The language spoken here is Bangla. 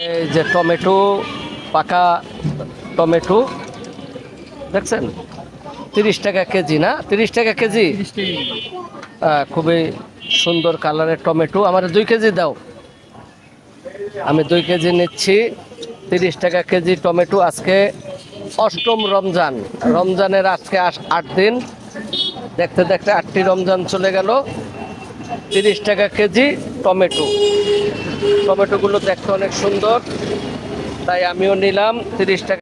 এই যে টমেটো, পাকা টমেটো দেখছেন, 30 টাকা কেজি না? 30 টাকা কেজি। খুবই সুন্দর কালারের টমেটো। আমার 2 কেজি দাও, আমি 2 কেজি নিচ্ছি। 30 টাকা কেজি টমেটো। আজকে অষ্টম রমজান, রমজানের আজকে 8 দিন, দেখতে দেখতে 8টি রমজান চলে গেল। 30 টাকা কেজি টমেটো। টমেটোগুলো দেখতে অনেক সুন্দর, তাই আমিও নিলাম 30 টাকা।